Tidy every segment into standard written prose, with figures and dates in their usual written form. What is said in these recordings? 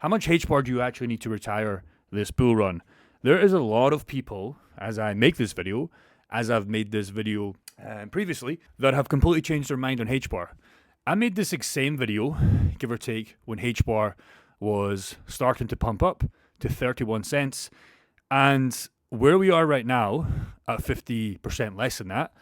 How much HBAR do you actually need to retire this bull run? There is a lot of people, as I make this video, as I've made this video previously, that have completely changed their mind on HBAR. I made this same video, give or take, when HBAR was starting to pump up to 31 cents. And where we are right now, at 50% less than that,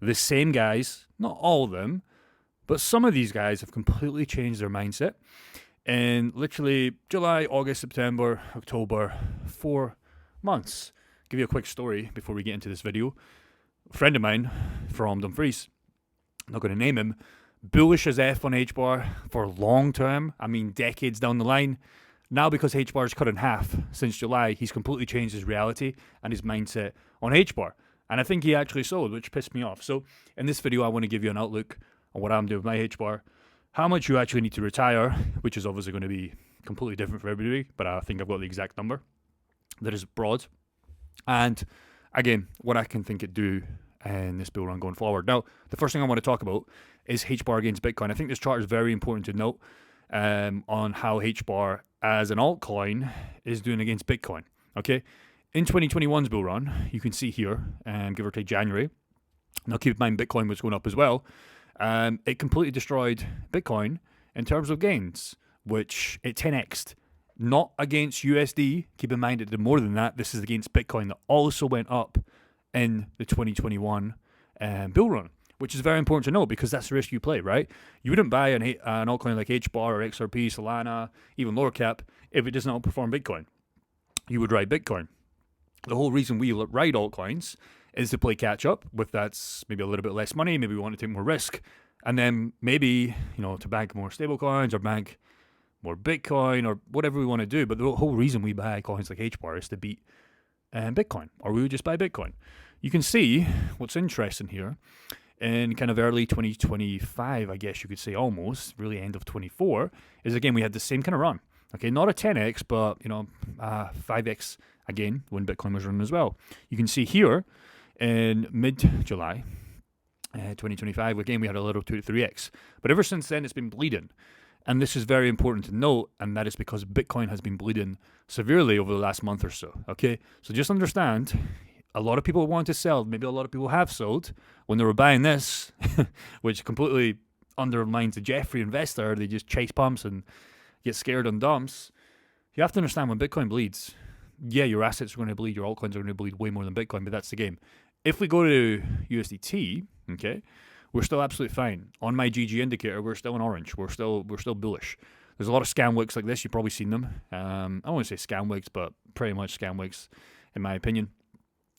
the same guys, not all of them, but some of these guys have completely changed their mindset. In literally July, August, September, October, 4 months. Give you a quick story before we get into this video. A friend of mine from Dumfries, I'm not going to name him, bullish as F on HBAR for long term, I mean decades down the line. Now because HBAR is cut in half since July, he's completely changed his reality and his mindset on HBAR. And I think he actually sold, which pissed me off. So in this video, I want to give you an outlook on what I'm doing with my HBAR, how much you actually need to retire, which is obviously going to be completely different for everybody, but I think I've got the exact number that is broad. And again, what I can think it do in this bull run going forward. Now, the first thing I want to talk about is HBAR against Bitcoin. I think this chart is very important to note on how HBAR as an altcoin is doing against Bitcoin. Okay, in 2021's bull run, you can see here, give or take January. Now, keep in mind Bitcoin was going up as well. It completely destroyed Bitcoin in terms of gains, which it 10x'd. Not against USD. Keep in mind it did more than that. This is against Bitcoin that also went up in the 2021 bull run, which is very important to know because that's the risk you play, right? You wouldn't buy an altcoin like HBAR or XRP, Solana, even lower cap, if it doesn't outperform Bitcoin. You would ride Bitcoin. The whole reason we ride altcoins is to play catch up with that's maybe a little bit less money, maybe we want to take more risk, and then maybe, to bank more stable coins or bank more Bitcoin or whatever we want to do. But the whole reason we buy coins like HBAR is to beat Bitcoin, or we would just buy Bitcoin. You can see what's interesting here in kind of early 2025, I guess you could say almost, really end of 24, is again, we had the same kind of run. Okay, not a 10x, but 5x again when Bitcoin was running as well. You can see here in mid-July 2025, again, we had a little 2 to 3x. But ever since then, it's been bleeding. And this is very important to note, and that is because Bitcoin has been bleeding severely over the last month or so, okay? So just understand, a lot of people want to sell, maybe a lot of people have sold when they were buying this, which completely undermines the Jeffrey investor. They just chase pumps and get scared on dumps. You have to understand when Bitcoin bleeds, yeah, your assets are going to bleed, your altcoins are going to bleed way more than Bitcoin, but that's the game. If we go to USDT, okay, we're still absolutely fine. On my GG indicator, we're still in orange. We're still bullish. There's a lot of scam wicks like this. You've probably seen them. I don't want to say scam wicks, but pretty much scam wicks, in my opinion,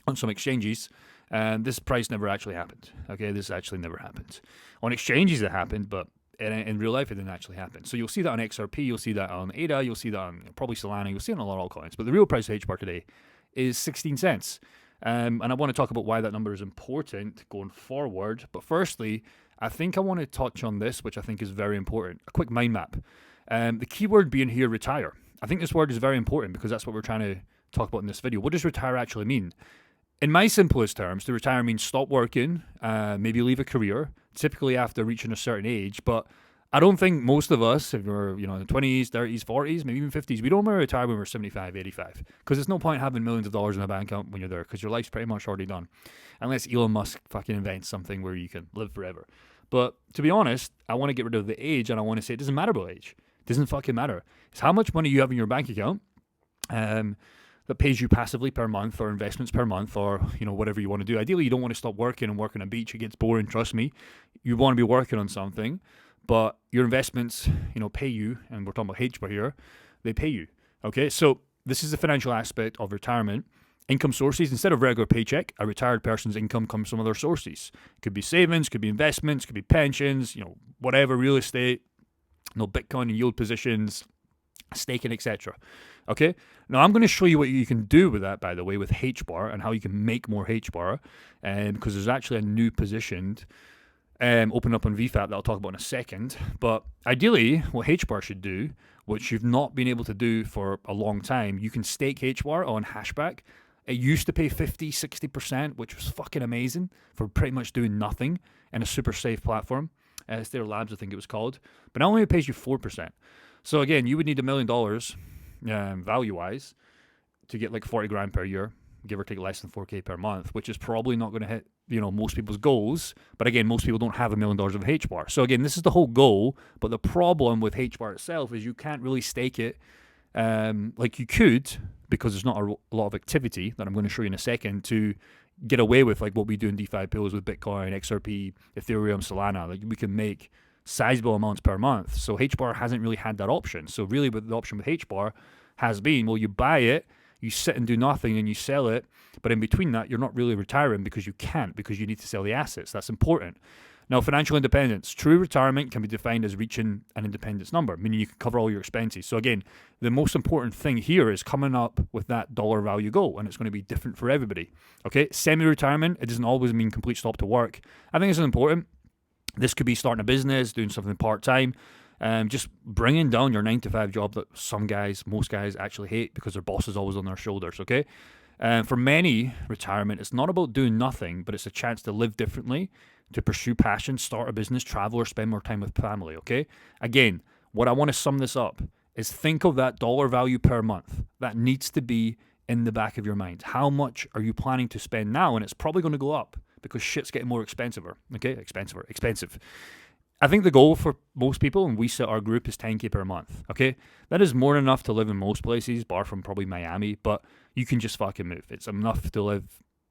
on some exchanges. And this price never actually happened. Okay, this actually never happened. On exchanges it happened, but in real life it didn't actually happen. So you'll see that on XRP, you'll see that on ADA, you'll see that on probably Solana, you'll see it on a lot of altcoins. But the real price of HBAR today is 16 cents. And I want to talk about why that number is important going forward. But firstly, I think I want to touch on this, which I think is very important. A quick mind map. The keyword being here, retire. I think this word is very important because that's what we're trying to talk about in this video. What does retire actually mean? In my simplest terms, to retire means stop working, maybe leave a career, typically after reaching a certain age. But I don't think most of us, if we're in the 20s, 30s, 40s, maybe even 50s, we don't want to retire when we're 75, 85. Because there's no point having millions of dollars in a bank account when you're there, because your life's pretty much already done. Unless Elon Musk fucking invents something where you can live forever. But to be honest, I want to get rid of the age, and I want to say it doesn't matter about age. It doesn't fucking matter. It's how much money you have in your bank account that pays you passively per month, or investments per month, or whatever you want to do. Ideally, you don't want to stop working and work on a beach. It gets boring, trust me. You want to be working on something. But your investments, pay you, and we're talking about HBAR here, they pay you, okay? So this is the financial aspect of retirement. Income sources, instead of regular paycheck, a retired person's income comes from other sources. It could be savings, could be investments, could be pensions, whatever, real estate, Bitcoin and yield positions, staking, etc. Okay? Now, I'm going to show you what you can do with that, by the way, with HBAR, and how you can make more HBAR, because there's actually a new position open up on VFAT that I'll talk about in a second. But ideally, what HBAR should do, which you've not been able to do for a long time, you can stake HBAR on hashback. It used to pay 50, 60%, which was fucking amazing for pretty much doing nothing in a super safe platform. Stellar Labs, I think it was called. But now only it pays you 4%. So again, you would need $1 million value-wise to get like 40 grand per year, give or take less than 4K per month, which is probably not going to hit, most people's goals. But again, most people don't have $1 million of HBAR. So again, this is the whole goal. But the problem with HBAR itself is you can't really stake it like you could, because there's not a lot of activity that I'm going to show you in a second to get away with like what we do in DeFi pools with Bitcoin, XRP, Ethereum, Solana. Like we can make sizable amounts per month. So HBAR hasn't really had that option. So really, what the option with HBAR has been, well, you buy it, you sit and do nothing, and you sell it. But in between that, you're not really retiring because you can't, because you need to sell the assets. That's important. Now, financial independence. True retirement can be defined as reaching an independence number, meaning you can cover all your expenses. So again, the most important thing here is coming up with that dollar value goal, and it's going to be different for everybody. Okay, semi-retirement, it doesn't always mean complete stop to work. I think it's important. This could be starting a business, doing something part-time, just bringing down your 9-to-5 job that most guys actually hate because their boss is always on their shoulders, okay? For many, retirement, it's not about doing nothing, but it's a chance to live differently, to pursue passion, start a business, travel, or spend more time with family, okay? Again, what I want to sum this up is think of that dollar value per month. That needs to be in the back of your mind. How much are you planning to spend now? And it's probably going to go up because shit's getting more expensive, okay? Expensive. I think the goal for most people, and we set our group, is 10K per month, okay? That is more than enough to live in most places, bar from probably Miami, but you can just fucking move. It's enough to live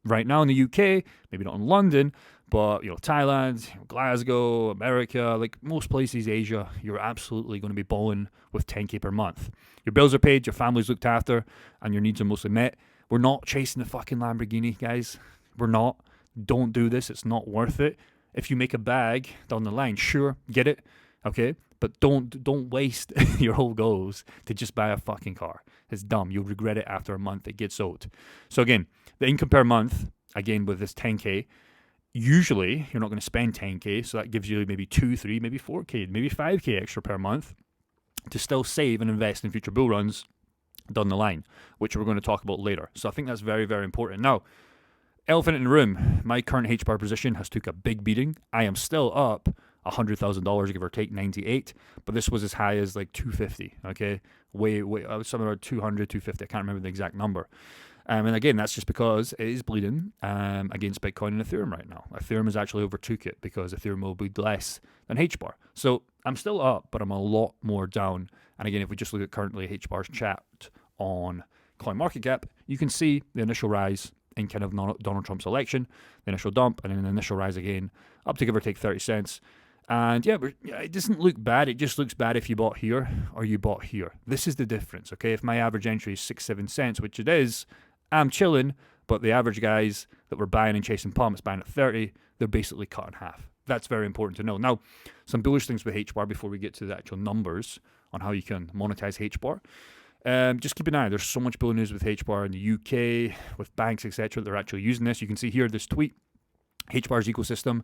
right now in the UK, maybe not in London, but Thailand, Glasgow, America, like most places, Asia, you're absolutely going to be balling with 10K per month. Your bills are paid, your family's looked after, and your needs are mostly met. We're not chasing the fucking Lamborghini, guys. We're not. Don't do this. It's not worth it. If you make a bag down the line, sure, get it, okay? But don't waste your whole goals to just buy a fucking car. It's dumb. You'll regret it after a month. It gets old. So again, the income per month, again with this 10K, usually you're not going to spend 10K, so that gives you maybe 2, 3, maybe 4K, maybe 5K extra per month to still save and invest in future bull runs down the line, which we're going to talk about later. So I think that's very, very important. Now, elephant in the room, my current HBAR position has took a big beating. I am still up $100,000, give or take 98, but this was as high as like 250, okay? Way, I was somewhere around 200, 250, I can't remember the exact number. And again, that's just because it is bleeding against Bitcoin and Ethereum right now. Ethereum has actually overtook it because Ethereum will bleed less than HBAR. So I'm still up, but I'm a lot more down. And again, if we just look at currently HBAR's chat on CoinMarketCap, you can see the initial rise in kind of Donald Trump's election, the initial dump, and then the initial rise again, up to give or take 30 cents. And yeah, but it doesn't look bad. It just looks bad if you bought here or you bought here. This is the difference, okay? If my average entry is 6-7 cents, which it is, I'm chilling, but the average guys that were buying and chasing pumps, buying at 30, they're basically cut in half. That's very important to know. Now, some bullish things with HBAR before we get to the actual numbers on how you can monetize HBAR. Just keep an eye. There's so much bull news with HBAR in the UK, with banks, etc. They're actually using this. You can see here this tweet. HBAR's ecosystem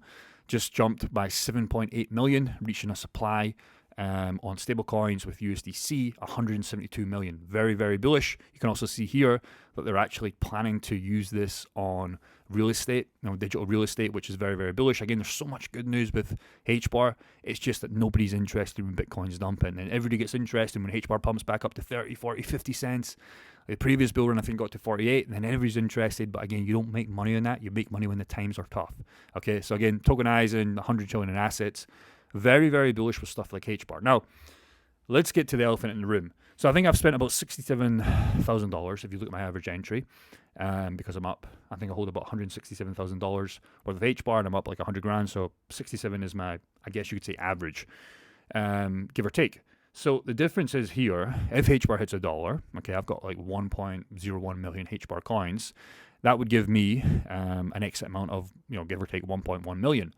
just jumped by 7.8 million, reaching a supply on stablecoins with USDC 172 million. Very, very bullish. You can also see here that they're actually planning to use this on real estate, digital real estate, which is very, very bullish. Again, there's so much good news with HBAR. It's just that nobody's interested when Bitcoin's dumping, and everybody gets interested when HBAR pumps back up to 30, 40, 50 cents. The previous bull run, I think, got to 48, and then everybody's interested. But again, you don't make money on that. You make money when the times are tough. Okay, so again, tokenizing 100 trillion in assets. Very, very bullish with stuff like HBAR. Now, let's get to the elephant in the room. So I think I've spent about $67,000 if you look at my average entry, because I'm up. I think I hold about $167,000 worth of HBAR, and I'm up like 100 grand. So 67 is my, I guess you could say, average, give or take. So the difference is here, if HBAR hits $1, okay, I've got like 1.01 million HBAR coins. That would give me an exit amount of, give or take 1.1 million.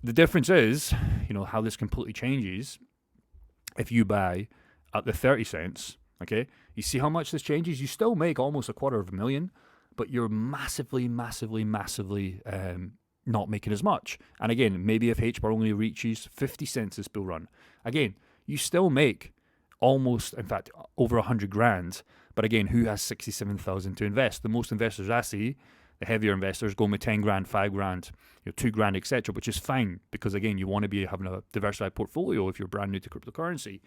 The difference is, how this completely changes if you buy at the 30 cents, okay? You see how much this changes? You still make almost $250,000, but you're massively not making as much. And again, maybe if HBAR only reaches 50 cents this bull run, again, you still make almost, in fact, over 100 grand. But again, who has 67,000 to invest? The most investors I see, the heavier investors, going with 10 grand, 5 grand, 2 grand, etc., which is fine because again, you want to be having a diversified portfolio if you're brand new to cryptocurrency.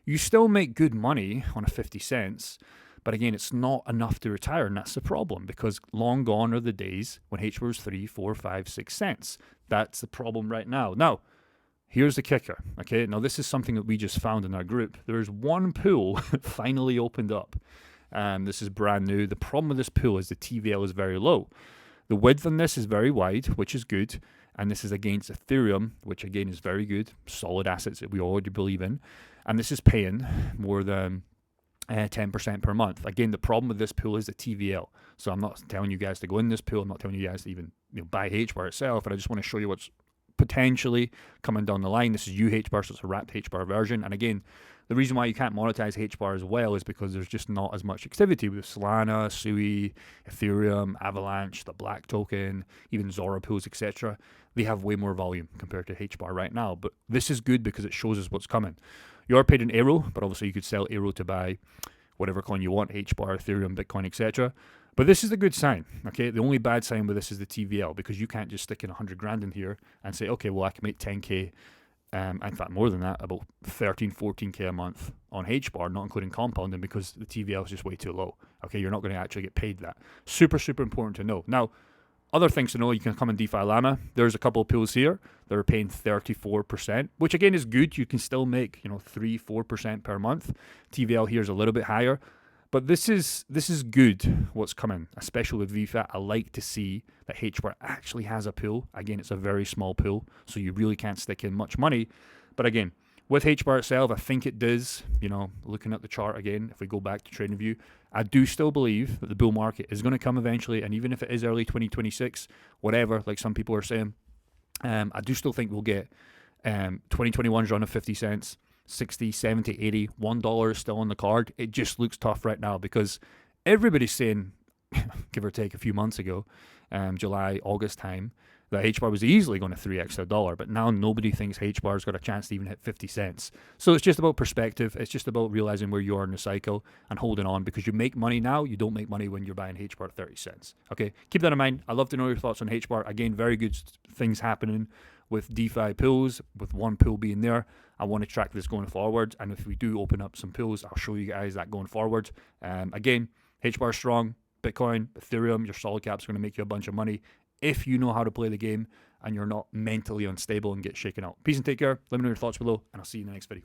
You still make good money on a 50 cents, but again, it's not enough to retire, and that's the problem, because long gone are the days when HBAR was 3, 4, 5, 6 cents. That's the problem right now. Now, here's the kicker, okay? Now, this is something that we just found in our group. There's one pool finally opened up. This is brand new. The problem with this pool is the TVL is very low. The width on this is very wide, which is good. And this is against Ethereum, which again is very good. Solid assets that we already believe in. And this is paying more than 10% per month. Again, the problem with this pool is the TVL. So I'm not telling you guys to go in this pool. I'm not telling you guys to even buy HBAR itself. And I just want to show you what's potentially coming down the line. This is UHBAR, so it's a wrapped HBAR version. And again, the reason why you can't monetize HBAR as well is because there's just not as much activity with Solana, Sui, Ethereum, Avalanche, the Black token, even Zora pools, etc. They have way more volume compared to HBAR right now. But this is good because it shows us what's coming. You are paid in Aero, but obviously you could sell Aero to buy whatever coin you want, HBAR, Ethereum, Bitcoin, etc. But this is a good sign, okay? The only bad sign with this is the TVL, because you can't just stick in 100 grand in here and say, okay, well, I can make 10K, in fact, more than that, about 13, 14K a month on HBAR, not including compounding, because the TVL is just way too low, okay? You're not going to actually get paid that. Super, super important to know. Now, other things to know, you can come in DeFi Llama. There's a couple of pools here that are paying 34%, which again is good. You can still make 3, 4% per month. TVL here is a little bit higher, but this is good. What's coming, especially with VFAT. I like to see that HBAR actually has a pool. Again, it's a very small pool, so you really can't stick in much money. But again, with HBAR itself, I think it does, looking at the chart again, if we go back to TradingView, I do still believe that the bull market is going to come eventually, and even if it is early 2026, whatever, like some people are saying, I do still think we'll get 2021's run of 50 cents, 60, 70, 80, $1 is still on the card. It just looks tough right now because everybody's saying, give or take a few months ago, July, August time, that HBAR was easily going to 3x a dollar, but now nobody thinks HBAR's got a chance to even hit 50 cents. So it's just about perspective. It's just about realizing where you are in the cycle and holding on, because you make money now. You don't make money when you're buying HBAR at 30 cents. Okay, keep that in mind. I'd love to know your thoughts on HBAR. Again, very good things happening with DeFi pools, with one pool being there. I want to track this going forward, and if we do open up some pools, I'll show you guys that going forward. Again, HBAR strong. Bitcoin, Ethereum, your solid cap's going to make you a bunch of money if you know how to play the game and you're not mentally unstable and get shaken out. Peace and take care. Let me know your thoughts below, and I'll see you in the next video.